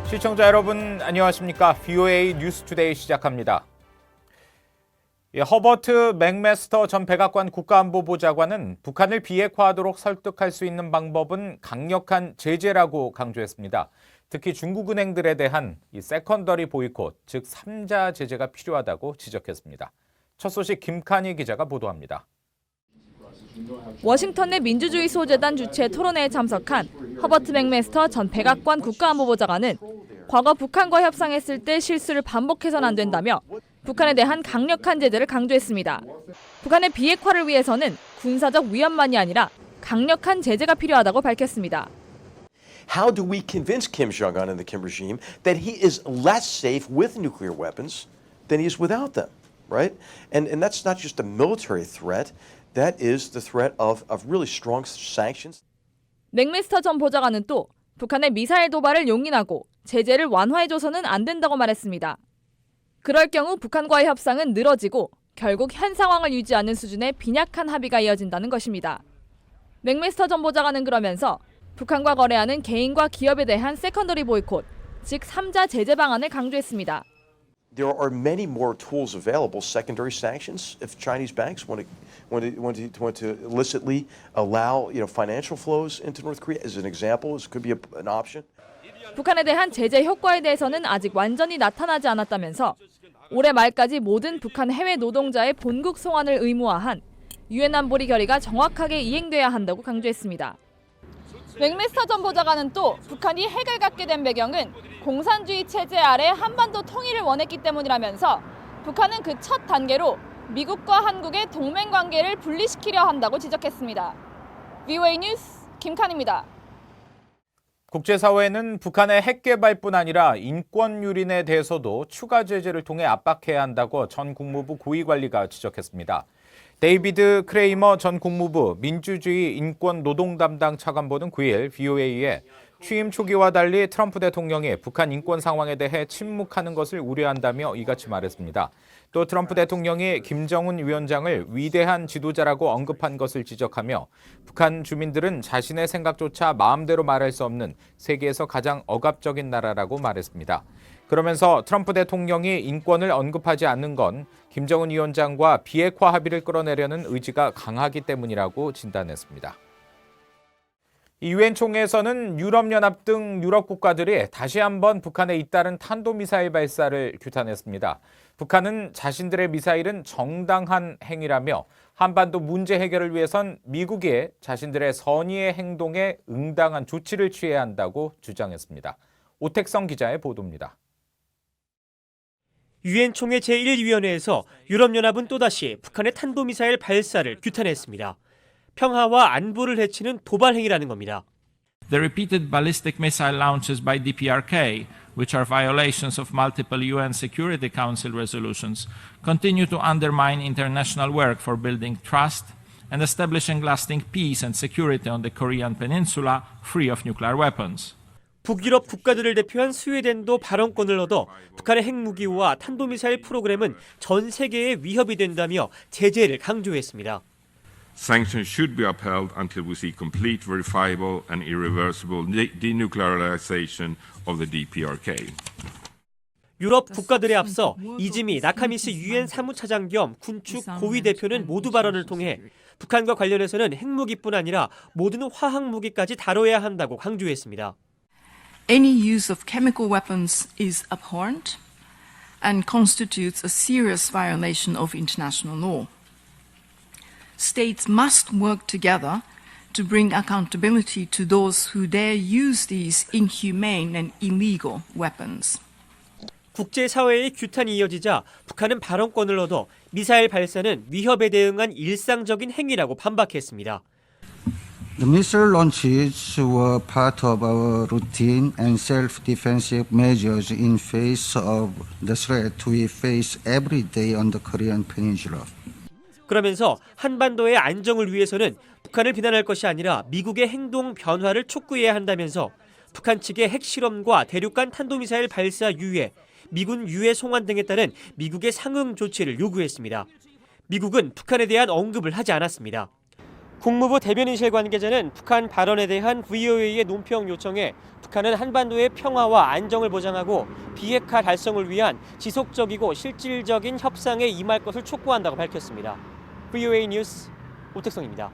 시청자 여러분 안녕하십니까? VOA 뉴스투데이 시작합니다. 허버트 맥메스터 전 백악관 국가안보보좌관은 북한을 비핵화하도록 설득할 수 있는 방법은 강력한 제재라고 강조했습니다. 특히 중국 은행들에 대한 세컨더리 보이콧, 즉 3자 제재가 필요하다고 지적했습니다. 첫 소식 김칸희 기자가 보도합니다. 워싱턴 내 민주주의 소재단 주최 토론회에 참석한 허버트 맥메스터 전 백악관 국가안보보좌관은 과거 북한과 협상했을 때 실수를 반복해서는 안 된다며 북한에 대한 강력한 제재를 강조했습니다. 북한의 비핵화를 위해서는 군사적 위협만이 아니라 강력한 제재가 필요하다고 밝혔습니다. How do we convince Kim Jong-un and the Kim regime that he is less safe with nuclear weapons than he is without them, right? And that's not just a military threat. That is the threat of really strong sanctions. 맥메스터 전 보좌관은 또 북한의 미사일 도발을 용인하고 제재를 완화해줘서는 안 된다고 말했습니다. 그럴 경우 북한과의 협상은 늘어지고 결국 현 상황을 유지하는 수준의 빈약한 합의가 이어진다는 것입니다. 맥메스터 전 보좌관은 그러면서 북한과 거래하는 개인과 기업에 대한 세컨더리 보이콧, 즉 3자 제재 방안을 강조했습니다. There are many more tools available, secondary sanctions, if Chinese banks want to illicitly allow, financial flows into North Korea. As an example, this could be an option. 북한에 대한 제재 효과에 대해서는 아직 완전히 나타나지 않았다면서 올해 말까지 모든 북한 해외 노동자의 본국 송환을 의무화한 유엔 안보리 결의가 정확하게 이행돼야 한다고 강조했습니다. 맥메스터 전 보좌관은 또 북한이 핵을 갖게 된 배경은 공산주의 체제 아래 한반도 통일을 원했기 때문이라면서 북한은 그 첫 단계로 미국과 한국의 동맹 관계를 분리시키려 한다고 지적했습니다. VOA 뉴스 김칸입니다. 국제사회는 북한의 핵 개발뿐 아니라 인권 유린에 대해서도 추가 제재를 통해 압박해야 한다고 전 국무부 고위관리가 지적했습니다. 데이비드 크레이머 전 국무부 민주주의 인권 노동 담당 차관보는 9일 VOA에 취임 초기와 달리 트럼프 대통령이 북한 인권 상황에 대해 침묵하는 것을 우려한다며 이같이 말했습니다. 또 트럼프 대통령이 김정은 위원장을 위대한 지도자라고 언급한 것을 지적하며 북한 주민들은 자신의 생각조차 마음대로 말할 수 없는 세계에서 가장 억압적인 나라라고 말했습니다. 그러면서 트럼프 대통령이 인권을 언급하지 않는 건 김정은 위원장과 비핵화 합의를 끌어내려는 의지가 강하기 때문이라고 진단했습니다. 유엔 총회에서는 유럽연합 등 유럽 국가들이 다시 한번 북한에 잇따른 탄도미사일 발사를 규탄했습니다. 북한은 자신들의 미사일은 정당한 행위라며 한반도 문제 해결을 위해선 미국이 자신들의 선의의 행동에 응당한 조치를 취해야 한다고 주장했습니다. 오택성 기자의 보도입니다. 유엔 총회 제1위원회에서 유럽연합은 또다시 북한의 탄도미사일 발사를 규탄했습니다. 평화와 안보를 해치는 도발 행위라는 겁니다. The repeated ballistic missile launches by DPRK, which are violations of multiple UN Security Council resolutions, continue to undermine international work for building trust and establishing lasting peace and security on the Korean Peninsula, free of nuclear weapons. 북유럽 국가들을 대표한 스웨덴도 발언권을 얻어 북한의 핵무기와 탄도미사일 프로그램은 전 세계에 위협이 된다며 제재를 강조했습니다. Sanctions should be upheld until we see complete, verifiable and irreversible denuclearization of the DPRK. 유럽 국가들에 앞서 이즈미 나카미스 유엔 사무차장 겸 군축 고위 대표는 모두 발언을 통해 북한과 관련해서는 핵무기뿐 아니라 모든 화학무기까지 다뤄야 한다고 강조했습니다. Any use of chemical weapons is abhorrent and constitutes a serious violation of international law. States must work together to bring accountability to those who dare use these inhumane and illegal weapons. 국제사회의 규탄이 이어지자 북한은 발언권을 얻어 미사일 발사는 위협에 대응한 일상적인 행위라고 반박했습니다. The missile launches were part of our routine and self-defensive measures in face of the threat we face every day on the Korean Peninsula. 그러면서 한반도의 안정을 위해서는 북한을 비난할 것이 아니라 미국의 행동 변화를 촉구해야 한다면서 북한 측의 핵실험과 대륙간 탄도미사일 발사 유예, 미군 유해 송환 등에 따른 미국의 상응 조치를 요구했습니다. 미국은 북한에 대한 언급을 하지 않았습니다. 국무부 대변인실 관계자는 북한 발언에 대한 VOA의 논평 요청에 북한은 한반도의 평화와 안정을 보장하고 비핵화 달성을 위한 지속적이고 실질적인 협상에 임할 것을 촉구한다고 밝혔습니다. VOA 뉴스 오택성입니다.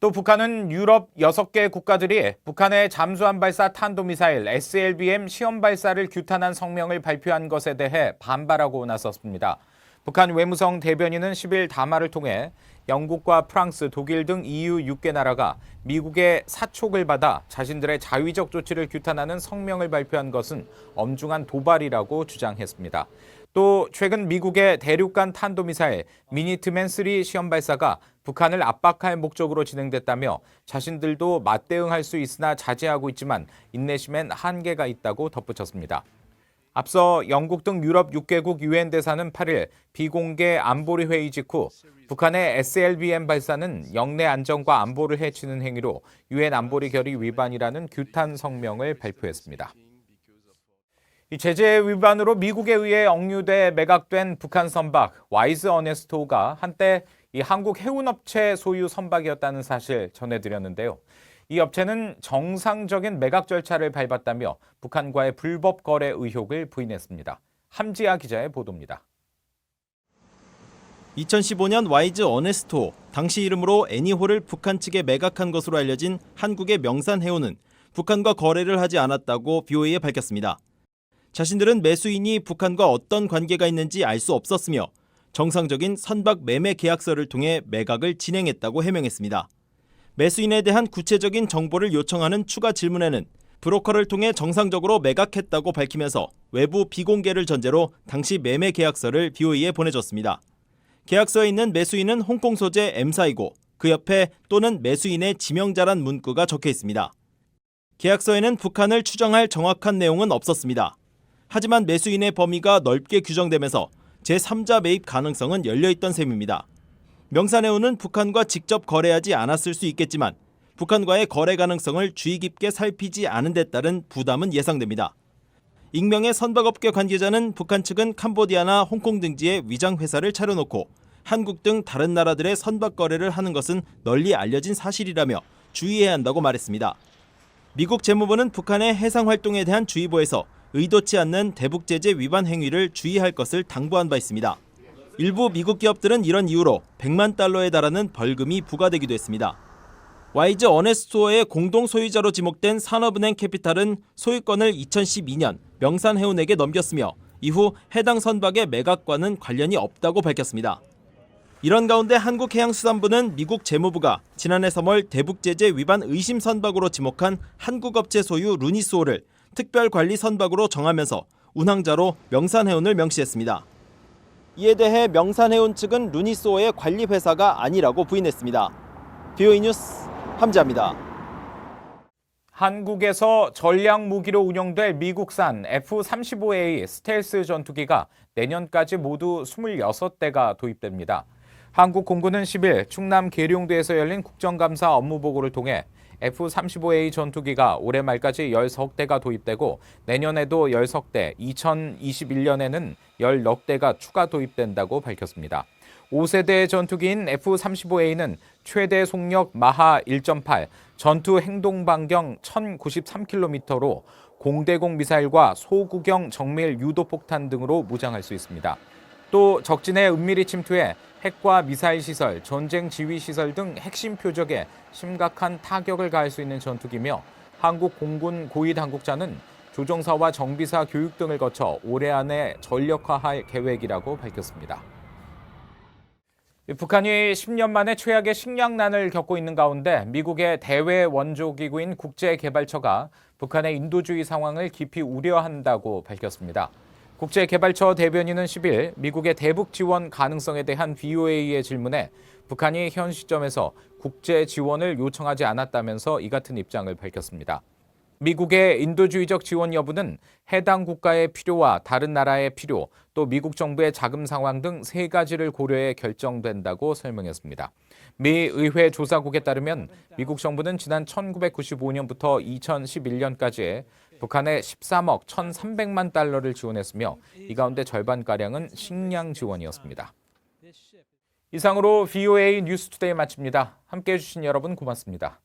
또 북한은 유럽 6개 국가들이 북한의 잠수함 발사 탄도미사일 SLBM 시험 발사를 규탄한 성명을 발표한 것에 대해 반발하고 나섰습니다. 북한 외무성 대변인은 10일 담화를 통해 영국과 프랑스, 독일 등 EU 6개 나라가 미국의 사촉을 받아 자신들의 자위적 조치를 규탄하는 성명을 발표한 것은 엄중한 도발이라고 주장했습니다. 또 최근 미국의 대륙간 탄도미사일 미니트맨 3 시험 발사가 북한을 압박할 목적으로 진행됐다며 자신들도 맞대응할 수 있으나 자제하고 있지만 인내심엔 한계가 있다고 덧붙였습니다. 앞서 영국 등 유럽 6개국 유엔 대사는 8일 비공개 안보리 회의 직후 북한의 SLBM 발사는 영내 안정과 안보를 해치는 행위로 유엔 안보리 결의 위반이라는 규탄 성명을 발표했습니다. 이 제재 위반으로 미국에 의해 억류돼 매각된 북한 선박 와이즈 어네스토가 한때 이 한국 해운업체 소유 선박이었다는 사실 전해드렸는데요. 이 업체는 정상적인 매각 절차를 밟았다며 북한과의 불법 거래 의혹을 부인했습니다. 함지아 기자의 보도입니다. 2015년 와이즈 어네스토, 당시 이름으로 애니호를 북한 측에 매각한 것으로 알려진 한국의 명산해운은 북한과 거래를 하지 않았다고 BOA에 밝혔습니다. 자신들은 매수인이 북한과 어떤 관계가 있는지 알 수 없었으며 정상적인 선박 매매 계약서를 통해 매각을 진행했다고 해명했습니다. 매수인에 대한 구체적인 정보를 요청하는 추가 질문에는 브로커를 통해 정상적으로 매각했다고 밝히면서 외부 비공개를 전제로 당시 매매 계약서를 BOA에 보내줬습니다. 계약서에 있는 매수인은 홍콩 소재 M사이고 그 옆에 또는 매수인의 지명자란 문구가 적혀 있습니다. 계약서에는 북한을 추정할 정확한 내용은 없었습니다. 하지만 매수인의 범위가 넓게 규정되면서 제3자 매입 가능성은 열려있던 셈입니다. 명산해운은 북한과 직접 거래하지 않았을 수 있겠지만 북한과의 거래 가능성을 주의 깊게 살피지 않은 데 따른 부담은 예상됩니다. 익명의 선박업계 관계자는 북한 측은 캄보디아나 홍콩 등지에 위장회사를 차려놓고 한국 등 다른 나라들의 선박 거래를 하는 것은 널리 알려진 사실이라며 주의해야 한다고 말했습니다. 미국 재무부는 북한의 해상활동에 대한 주의보에서 의도치 않는 대북제재 위반 행위를 주의할 것을 당부한 바 있습니다. 일부 미국 기업들은 이런 이유로 100만 달러에 달하는 벌금이 부과되기도 했습니다. 와이즈 어네스토어의 공동 소유자로 지목된 산업은행 캐피탈은 소유권을 2012년 명산해운에게 넘겼으며 이후 해당 선박의 매각과는 관련이 없다고 밝혔습니다. 이런 가운데 한국해양수산부는 미국 재무부가 지난해 3월 대북제재 위반 의심 선박으로 지목한 한국 업체 소유 루니스호를 특별관리 선박으로 정하면서 운항자로 명산해운을 명시했습니다. 이에 대해 명산해운 측은 루니스호의 관리 회사가 아니라고 부인했습니다. BOA 뉴스 함지아입니다. 한국에서 전략 무기로 운영될 미국산 F-35A 스텔스 전투기가 내년까지 모두 26대가 도입됩니다. 한국 공군은 10일 충남 계룡도에서 열린 국정감사 업무보고를 통해 F-35A 전투기가 올해 말까지 10대가 도입되고 내년에도 10대, 2021년에는 10대가 추가 도입된다고 밝혔습니다. 5세대 전투기인 F-35A는 최대 속력 마하 1.8, 전투 행동 반경 1093km로 공대공 미사일과 소구경 정밀 유도폭탄 등으로 무장할 수 있습니다. 또 적진에 은밀히 침투해 핵과 미사일 시설, 전쟁 지휘 시설 등 핵심 표적에 심각한 타격을 가할 수 있는 전투기며 한국 공군 고위 당국자는 조종사와 정비사 교육 등을 거쳐 올해 안에 전력화할 계획이라고 밝혔습니다. 북한이 10년 만에 최악의 식량난을 겪고 있는 가운데 미국의 대외 원조기구인 국제개발처가 북한의 인도주의 상황을 깊이 우려한다고 밝혔습니다. 국제개발처 대변인은 10일 미국의 대북 지원 가능성에 대한 BOA의 질문에 북한이 현 시점에서 국제 지원을 요청하지 않았다면서 이 같은 입장을 밝혔습니다. 미국의 인도주의적 지원 여부는 해당 국가의 필요와 다른 나라의 필요, 또 미국 정부의 자금 상황 등 3가지를 고려해 결정된다고 설명했습니다. 미 의회 조사국에 따르면 미국 정부는 지난 1995년부터 2011년까지 북한에 13억 1,300만 달러를 지원했으며 이 가운데 절반가량은 식량 지원이었습니다. 이상으로 VOA 뉴스투데이 마칩니다. 함께해 주신 여러분 고맙습니다.